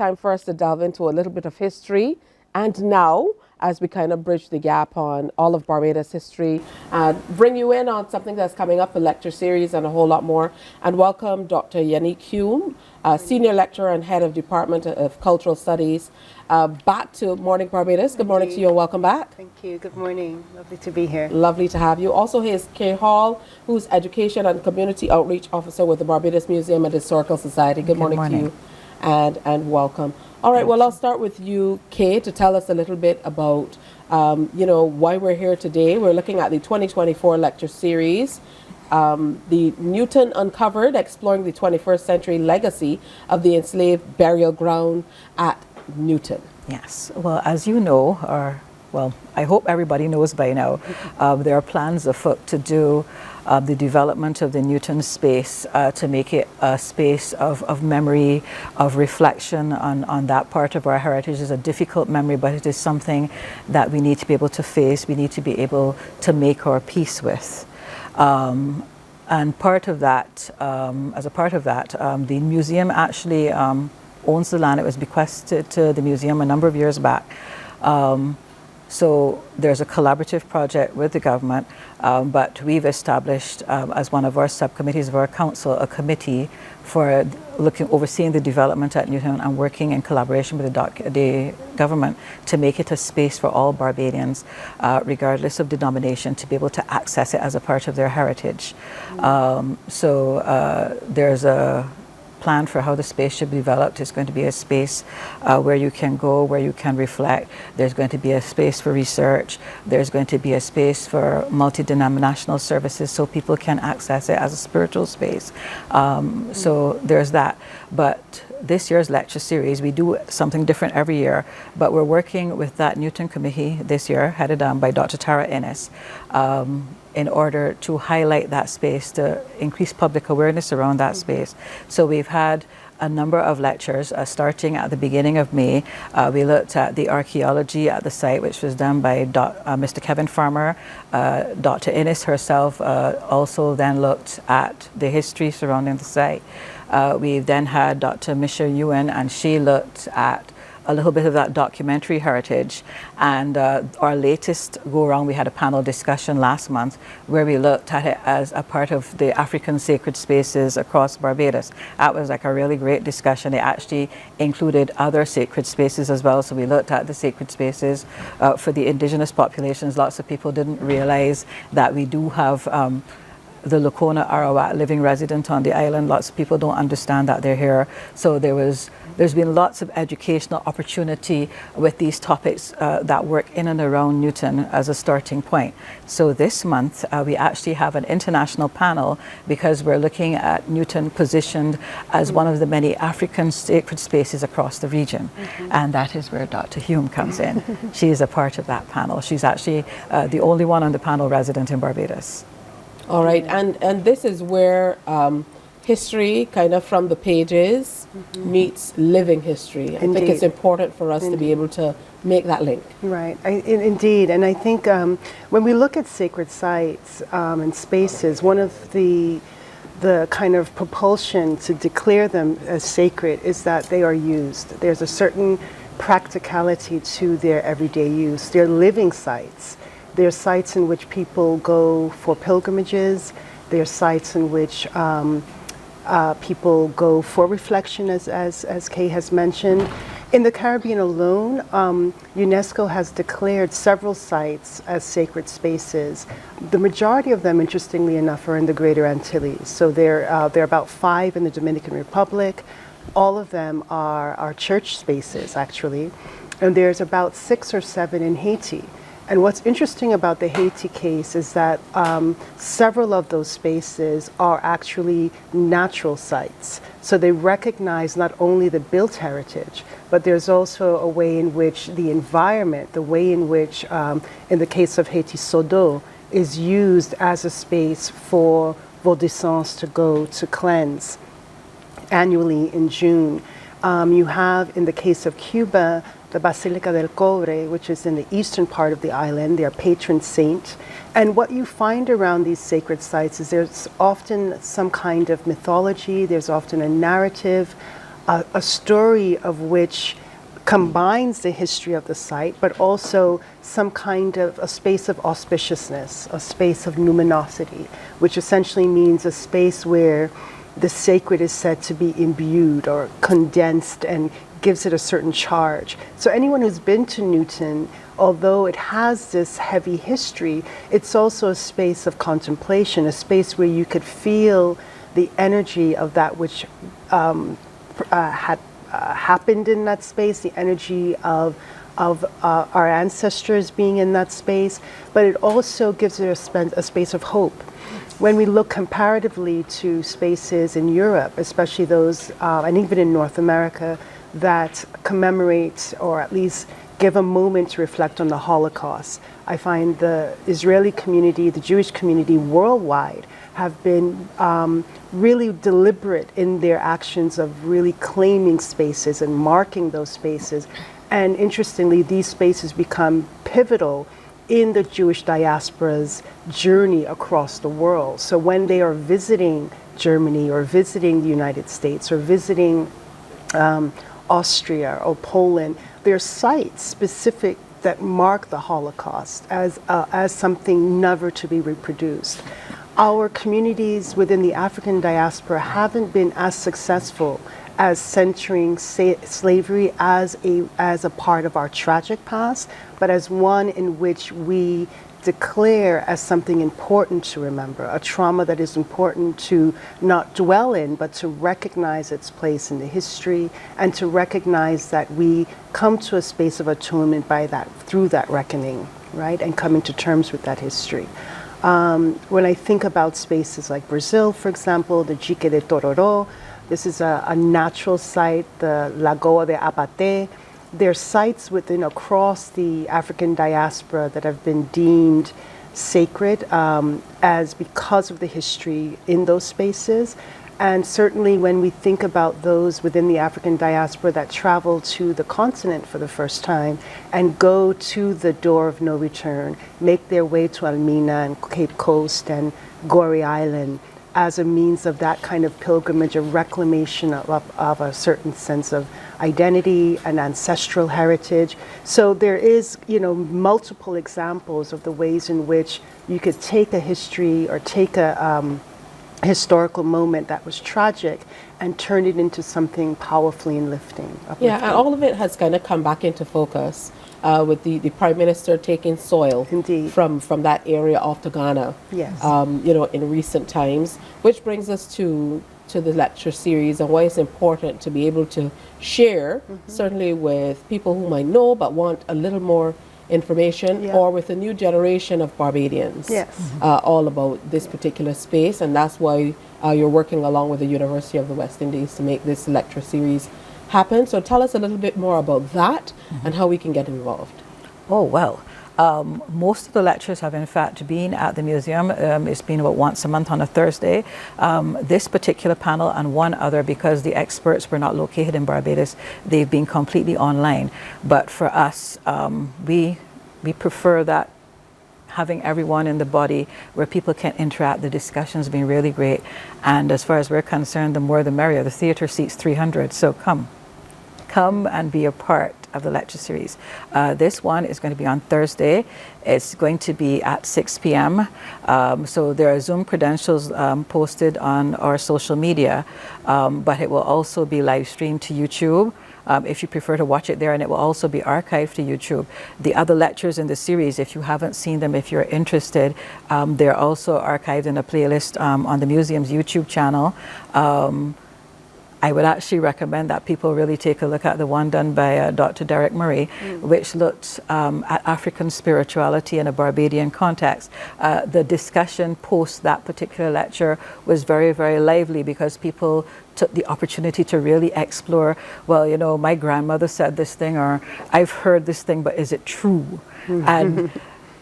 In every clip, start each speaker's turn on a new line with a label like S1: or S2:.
S1: time for us to delve into a little bit of history and now, as we kind of bridge the gap on all of Barbados history, bring you in on something that's coming up, a lecture series and a whole lot more. And welcome Dr. Yanique Hume, Senior Lecturer and Head of Department of Cultural Studies, back to Mornin Barbados. Good morning to you and welcome back.
S2: Thank you. Good morning. Lovely to be here.
S1: Lovely to have you. Also here is Kaye Hall, who's Education and Community Outreach Officer with the Barbados Museum and Historical Society. Good morning to you and welcome. All right, well, I'll start with you, Kaye, to tell us a little bit about, why we're here today. We're looking at the 2024 lecture series, the Newton Uncovered, Exploring the 21st Century Legacy of the Enslaved Burial Ground at Newton.
S3: Yes, well, as you know, I hope everybody knows by now, there are plans afoot to do the development of the Newton space to make it a space of memory, of reflection on that part of our heritage. It's a difficult memory, but it is something that we need to be able to face, we need to be able to make our peace with. And part of that, as a part of that, the museum actually owns the land. It was bequested to the museum a number of years back. So there's a collaborative project with the government, but we've established as one of our subcommittees of our council a committee for overseeing the development at Newton and working in collaboration with the government to make it a space for all Barbadians, regardless of denomination, to be able to access it as a part of their heritage. There's a plan for how the space should be developed. It's going to be a space where you can go, where you can reflect. There's going to be a space for research. There's going to be a space for multi-denominational services so people can access it as a spiritual space. So there's that. But this year's lecture series, we do something different every year, but we're working with that Newton committee this year, headed by Dr. Tara Ennis, in order to highlight that space, to increase public awareness around that space. So we've had a number of lectures starting at the beginning of May. We looked at the archaeology at the site, which was done by Mr. Kevin Farmer. Dr. Ennis herself also then looked at the history surrounding the site. We've then had Dr. Misha Ewan, and she looked at a little bit of that documentary heritage. And our latest go around, we had a panel discussion last month where we looked at it as a part of the African sacred spaces across Barbados. That was like a really great discussion. It actually included other sacred spaces as well. So we looked at the sacred spaces for the indigenous populations. Lots of people didn't realize that we do have the Lakona Arawak living resident on the island. Lots of people don't understand that they're here. So there's been lots of educational opportunity with these topics that work in and around Newton as a starting point. So this month we actually have an international panel because we're looking at Newton positioned as one of the many African sacred spaces across the region. And that is where Dr. Hume comes in. She is a part of that panel. She's actually the only one on the panel resident in Barbados.
S1: All right, and this is where history, kind of from the pages, meets living history. I think it's important for us to be able to make that link.
S2: Right, indeed. And I think when we look at sacred sites and spaces, one of the kind of propulsion to declare them as sacred is that they are used. There's a certain practicality to their everyday use. They're living sites. They're sites in which people go for pilgrimages. They're sites in which people go for reflection, as Kaye has mentioned. In the Caribbean alone, UNESCO has declared several sites as sacred spaces. The majority of them, interestingly enough, are in the Greater Antilles. So there are about 5 in the Dominican Republic. All of them are church spaces, actually. And there's about 6 or 7 in Haiti. And what's interesting about the Haiti case is that several of those spaces are actually natural sites. So they recognize not only the built heritage, but there's also a way in which the environment, the way in which, in the case of Haiti, Sodo, is used as a space for Vaudessants to go to cleanse annually in June. You have, in the case of Cuba, the Basilica del Cobre, which is in the eastern part of the island, their patron saint. And what you find around these sacred sites is there's often some kind of mythology, there's often a narrative a story of which combines the history of the site, but also some kind of a space of auspiciousness, a space of numinosity, which essentially means a space where the sacred is said to be imbued or condensed and gives it a certain charge. So anyone who's been to Newton, although it has this heavy history, it's also a space of contemplation, a space where you could feel the energy of that which had happened in that space, the energy of our ancestors being in that space, but it also gives it a space of hope. When we look comparatively to spaces in Europe, especially those, and even in North America, that commemorate or at least give a moment to reflect on the Holocaust, I find the Israeli community, the Jewish community worldwide have been really deliberate in their actions of really claiming spaces and marking those spaces. And interestingly, these spaces become pivotal in the Jewish diaspora's journey across the world. So when they are visiting Germany or visiting the United States or visiting Austria or Poland, there are sites specific that mark the Holocaust as something never to be reproduced. Our communities within the African diaspora haven't been as successful as centering slavery as a part of our tragic past, but as one in which we declare as something important to remember, a trauma that is important to not dwell in, but to recognize its place in the history and to recognize that we come to a space of atonement through that reckoning, right, and coming to terms with that history. When I think about spaces like Brazil, for example, the Dique de Tororó, this is a natural site, the Lagoa de Abate. There are sites across the African diaspora that have been deemed sacred as because of the history in those spaces. And certainly when we think about those within the African diaspora that travel to the continent for the first time and go to the door of no return, make their way to Elmina and Cape Coast and Gorée Island as a means of that kind of pilgrimage, a reclamation of a certain sense of identity and ancestral heritage. So there is, multiple examples of the ways in which you could take a history or take a historical moment that was tragic and turn it into something powerfully uplifting.
S1: Yeah, and all of it has kind of come back into focus with the Prime Minister taking soil from that area off to Ghana,
S2: yes.
S1: In recent times, which brings us to the lecture series and why it's important to be able to share, certainly with people who might know but want a little more information, or with a new generation of Barbadians, all about this particular space. And that's why you're working along with the University of the West Indies to make this lecture series happen. So tell us a little bit more about that and how we can get involved.
S3: Oh, well, most of the lectures have in fact been at the museum. It's been about once a month on a Thursday. This particular panel and one other, because the experts were not located in Barbados, they've been completely online. But for us, we prefer that having everyone in the body where people can interact. The discussion's been really great. And as far as we're concerned, the more the merrier. The theater seats 300, so come and be a part of the lecture series. This one is going to be on Thursday. It's going to be at 6 p.m. So there are Zoom credentials posted on our social media, but it will also be live streamed to YouTube if you prefer to watch it there, and it will also be archived to YouTube. The other lectures in the series, if you haven't seen them, if you're interested, they're also archived in a playlist on the museum's YouTube channel. I would actually recommend that people really take a look at the one done by Dr. Derek Murray, which looked at African spirituality in a Barbadian context. The discussion post that particular lecture was very, very lively because people took the opportunity to really explore, well, my grandmother said this thing, or I've heard this thing, but is it true? And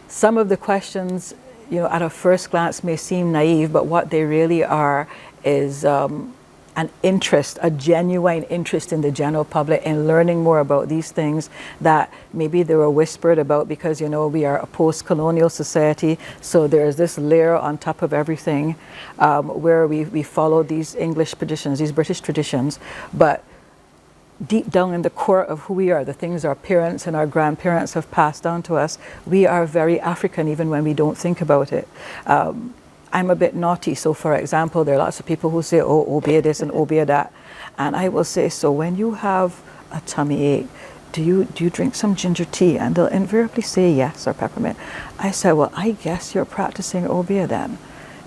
S3: some of the questions, at a first glance may seem naive, but what they really are is an interest, a genuine interest in the general public in learning more about these things that maybe they were whispered about because, we are a post-colonial society. So there's this layer on top of everything where we follow these English traditions, these British traditions. But deep down in the core of who we are, the things our parents and our grandparents have passed down to us, we are very African even when we don't think about it. I'm a bit naughty, so for example, there are lots of people who say, oh, obey this and obey that. And I will say, so when you have a tummy ache, do you drink some ginger tea? And they'll invariably say yes, or peppermint. I said, well, I guess you're practicing obey then.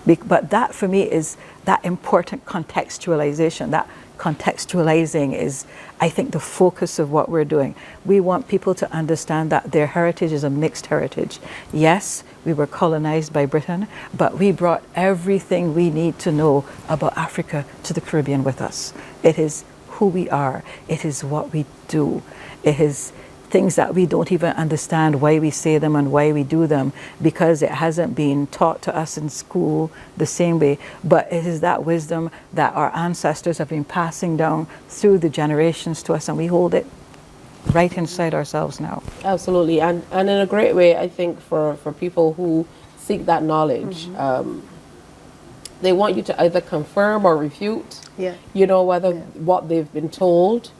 S3: But that for me is that important contextualization. That contextualizing is, I think, the focus of what we're doing. We want people to understand that their heritage is a mixed heritage. Yes, we were colonized by Britain, but we brought everything we need to know about Africa to the Caribbean with us. It is who we are. It is what we do. It is things that we don't even understand why we say them and why we do them, because it hasn't been taught to us in school the same way. But it is that wisdom that our ancestors have been passing down through the generations to us, and we hold it right inside ourselves now.
S1: Absolutely, and in a great way, I think, for people who seek that knowledge. They want you to either confirm or refute, whether what they've been told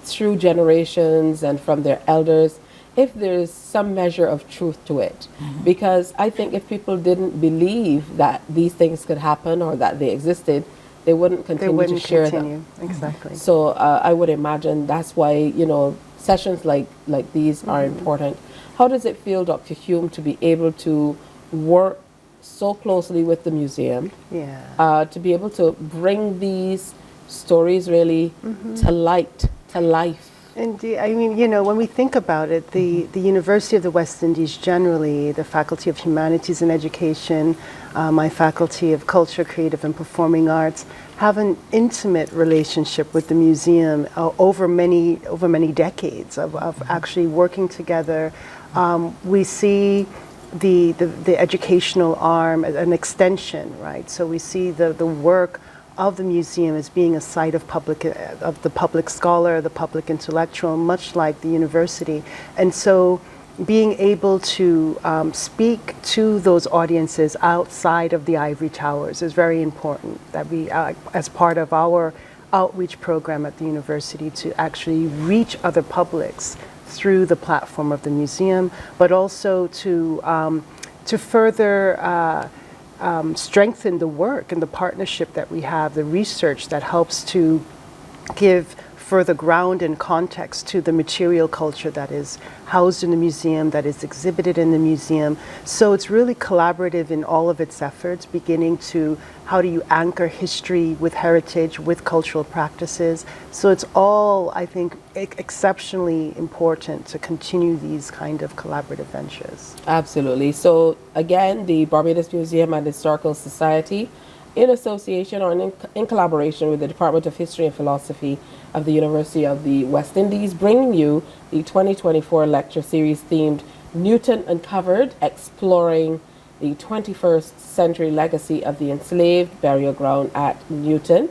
S1: through generations and from their elders, if there's some measure of truth to it. Because I think if people didn't believe that these things could happen or that they existed, they wouldn't continue to share them.
S2: Exactly.
S1: So I would imagine that's why, sessions like these are important. How does it feel, Dr. Hume, to be able to work so closely with the museum, to be able to bring these stories really to life?
S2: Indeed. I mean, when we think about it, the University of the West Indies generally, the Faculty of Humanities and Education, my Faculty of Culture, Creative and Performing Arts, have an intimate relationship with the museum over many decades of actually working together. We see the educational arm as an extension, right? So we see the work of the museum as being a site of the public scholar, the public intellectual, much like the university. And so being able to speak to those audiences outside of the ivory towers is very important, that we, as part of our outreach program at the university, to actually reach other publics through the platform of the museum, but also to further strengthen the work and the partnership that we have, the research that helps to give further ground and context to the material culture that is housed in the museum, that is exhibited in the museum. So it's really collaborative in all of its efforts, beginning to how do you anchor history with heritage, with cultural practices. So it's all, I think, exceptionally important to continue these kind of collaborative ventures.
S1: Absolutely. So again, the Barbados Museum and Historical Society, in association or in collaboration with the Department of History and Philosophy of the University of the West Indies, bringing you the 2024 lecture series themed Newton Uncovered, Exploring the 21st Century Legacy of the Enslaved Burial Ground at Newton.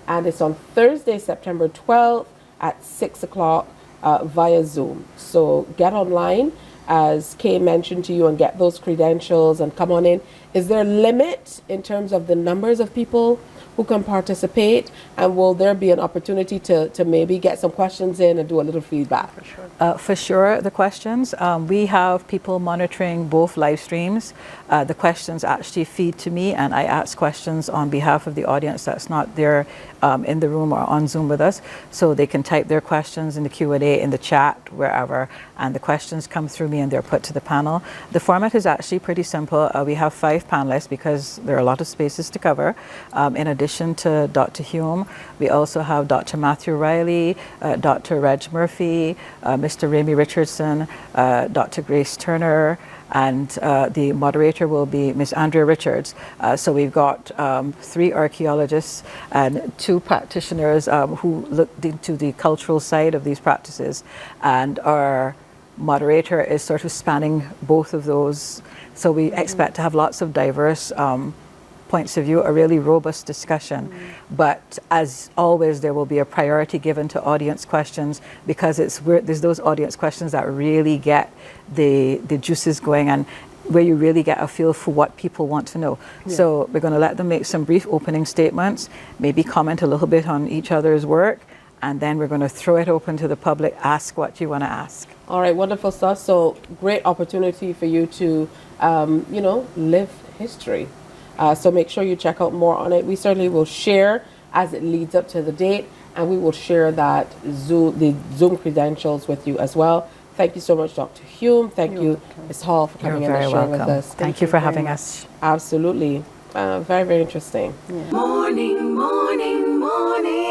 S1: And it's on Thursday, September 12th at 6 o'clock via Zoom. So get online, as Kaye mentioned to you, and get those credentials and come on in. Is there a limit in terms of the numbers of people who can participate? And will there be an opportunity to maybe get some questions in and do a little feedback?
S3: For sure, the questions. We have people monitoring both live streams. The questions actually feed to me, and I ask questions on behalf of the audience that's not there in the room or on Zoom with us. So they can type their questions in the Q&A, in the chat, wherever, and the questions come through me and they're put to the panel. The format is actually pretty simple. We have 5 panelists because there are a lot of spaces to cover. In addition to Dr. Hume, we also have Dr. Matthew Reilly, Dr. Reg Murphy, Mr. Raimie Richardson, Dr. Grace Turner, and the moderator will be Ms. Andrea Richards. So we've got 3 archaeologists and 2 practitioners who looked into the cultural side of these practices, and our moderator is sort of spanning both of those. So we expect to have lots of diverse points of view, a really robust discussion. But as always, there will be a priority given to audience questions, because there's those audience questions that really get the juices going and where you really get a feel for what people want to know. So we're going to let them make some brief opening statements, maybe comment a little bit on each other's work, and then we're going to throw it open to the public. Ask what you want to ask.
S1: All right, wonderful stuff. So great opportunity for you to, live history. So make sure you check out more on it. We certainly will share as it leads up to the date, and we will share the Zoom credentials with you as well. Thank you so much, Dr. Hume. Thank you, Ms. Hall, for coming in and sharing with us.
S3: Thank you for having us.
S1: Absolutely. Very, very interesting.
S4: Morning, morning, morning.